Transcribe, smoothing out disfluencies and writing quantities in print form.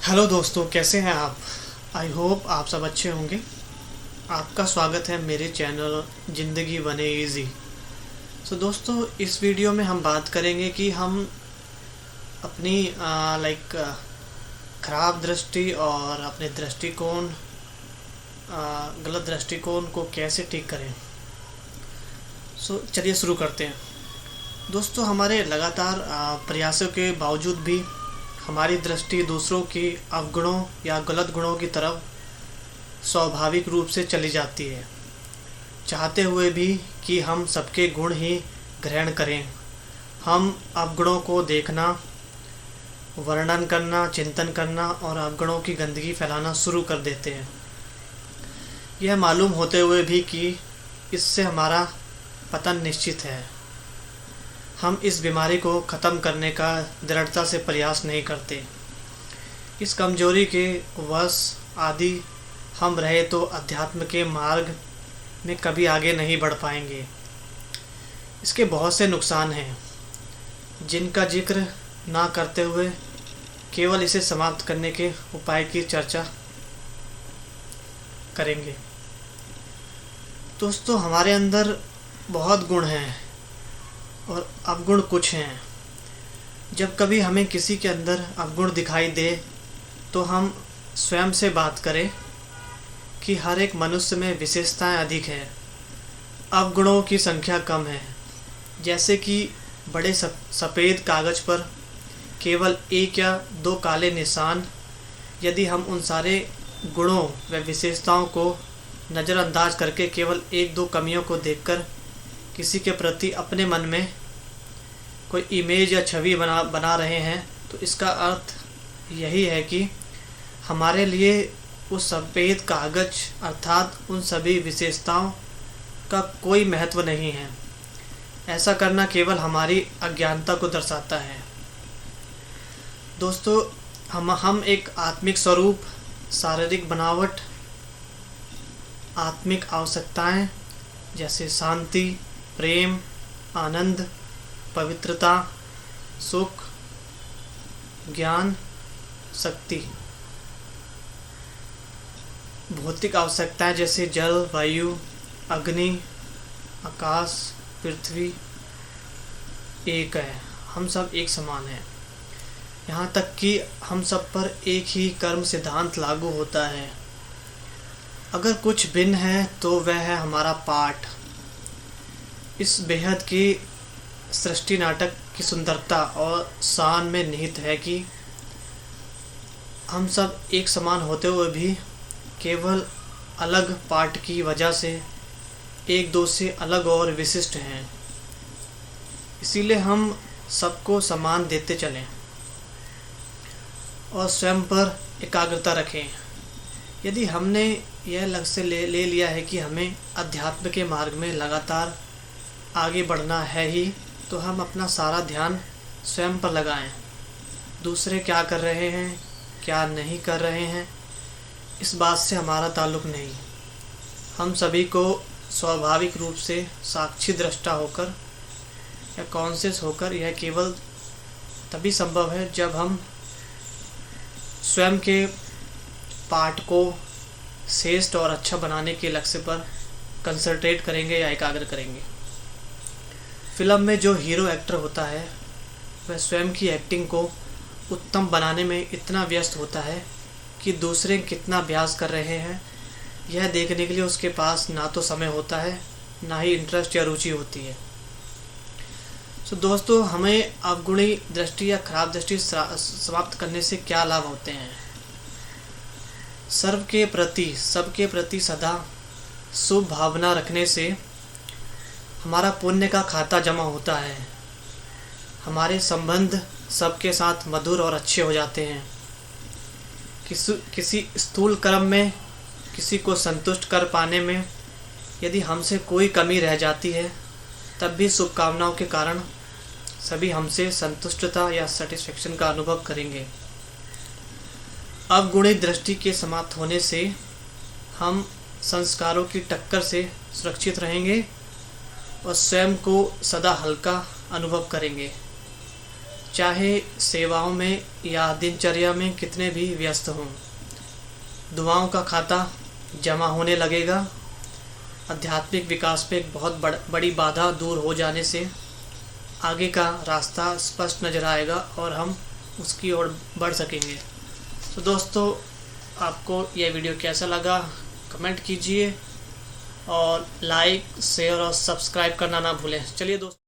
Hello दोस्तों, कैसे हैं आप। आई होप आप सब अच्छे होंगे। आपका स्वागत है मेरे चैनल ज़िंदगी बने इजी। दोस्तों, इस वीडियो में हम बात करेंगे कि हम अपनी ख़राब दृष्टि और अपने दृष्टिकोण गलत दृष्टिकोण को कैसे ठीक करें। चलिए शुरू करते हैं। दोस्तों, हमारे लगातार प्रयासों के बावजूद भी हमारी दृष्टि दूसरों के अवगुणों या गलत गुणों की तरफ स्वाभाविक रूप से चली जाती है, चाहते हुए भी कि हम सबके गुण ही ग्रहण करें। हम अवगुणों को देखना, वर्णन करना, चिंतन करना और अवगुणों की गंदगी फैलाना शुरू कर देते हैं, यह मालूम होते हुए भी कि इससे हमारा पतन निश्चित है। हम इस बीमारी को ख़त्म करने का दृढ़ता से प्रयास नहीं करते। इस कमजोरी के वश आदि हम रहे तो अध्यात्म के मार्ग में कभी आगे नहीं बढ़ पाएंगे। इसके बहुत से नुकसान हैं जिनका जिक्र ना करते हुए केवल इसे समाप्त करने के उपाय की चर्चा करेंगे। दोस्तों, हमारे अंदर बहुत गुण हैं और अवगुण कुछ हैं। जब कभी हमें किसी के अंदर अवगुण दिखाई दे तो हम स्वयं से बात करें कि हर एक मनुष्य में विशेषताएं अधिक हैं, अवगुणों की संख्या कम है। जैसे कि बड़े सफ़ेद कागज़ पर केवल एक या दो काले निशान। यदि हम उन सारे गुणों व विशेषताओं को नज़रअंदाज करके केवल एक दो कमियों को देखकर किसी के प्रति अपने मन में कोई इमेज या छवि बना रहे हैं, तो इसका अर्थ यही है कि हमारे लिए उस सफ़ेद कागज़ अर्थात उन सभी विशेषताओं का कोई महत्व नहीं है। ऐसा करना केवल हमारी अज्ञानता को दर्शाता है। दोस्तों, हम एक आत्मिक स्वरूप, शारीरिक बनावट, आत्मिक आवश्यकताएं जैसे शांति, प्रेम, आनंद, पवित्रता, सुख, ज्ञान, शक्ति, भौतिक आवश्यकताएं जैसे जल, वायु, अग्नि, आकाश, पृथ्वी एक है। हम सब एक समान हैं। यहाँ तक कि हम सब पर एक ही कर्म सिद्धांत लागू होता है। अगर कुछ भिन्न है तो वह है हमारा पाठ। इस बेहद की सृष्टि नाटक की सुंदरता और शान में निहित है कि हम सब एक समान होते हुए भी केवल अलग पाठ की वजह से एक दो से अलग और विशिष्ट हैं। इसीलिए हम सबको सम्मान देते चलें और स्वयं पर एकाग्रता रखें। यदि हमने यह लक्ष्य ले लिया है कि हमें अध्यात्म के मार्ग में लगातार आगे बढ़ना है ही, तो हम अपना सारा ध्यान स्वयं पर लगाएं। दूसरे क्या कर रहे हैं, क्या नहीं कर रहे हैं, इस बात से हमारा ताल्लुक़ नहीं। हम सभी को स्वाभाविक रूप से साक्षी दृष्टा होकर या कॉन्शियस होकर यह केवल तभी संभव है जब हम स्वयं के पाठ को श्रेष्ठ और अच्छा बनाने के लक्ष्य पर कंसंट्रेट करेंगे या एकाग्र करेंगे। फिल्म में जो हीरो एक्टर होता है वह स्वयं की एक्टिंग को उत्तम बनाने में इतना व्यस्त होता है कि दूसरे कितना अभ्यास कर रहे हैं यह देखने के लिए उसके पास ना तो समय होता है, ना ही इंटरेस्ट या रुचि होती है। दोस्तों, हमें अवगुणी दृष्टि या खराब दृष्टि समाप्त करने से क्या लाभ होते हैं। सबके प्रति सदा शुभ भावना रखने से हमारा पुण्य का खाता जमा होता है। हमारे संबंध सबके साथ मधुर और अच्छे हो जाते हैं। किसी स्थूल कर्म में किसी को संतुष्ट कर पाने में यदि हमसे कोई कमी रह जाती है, तब भी शुभकामनाओं के कारण सभी हमसे संतुष्टता या सेटिस्फेक्शन का अनुभव करेंगे। अवगुणी दृष्टि के समाप्त होने से हम संस्कारों की टक्कर से सुरक्षित रहेंगे और स्वयं को सदा हल्का अनुभव करेंगे। चाहे सेवाओं में या दिनचर्या में कितने भी व्यस्त हों। दुआओं का खाता जमा होने लगेगा। आध्यात्मिक विकास पे एक बहुत बड़ी बाधा दूर हो जाने से आगे का रास्ता स्पष्ट नज़र आएगा और हम उसकी ओर बढ़ सकेंगे। तो दोस्तों, आपको यह वीडियो कैसा लगा कमेंट कीजिए और लाइक शेयर और सब्सक्राइब करना ना भूलें। चलिए दोस्तों।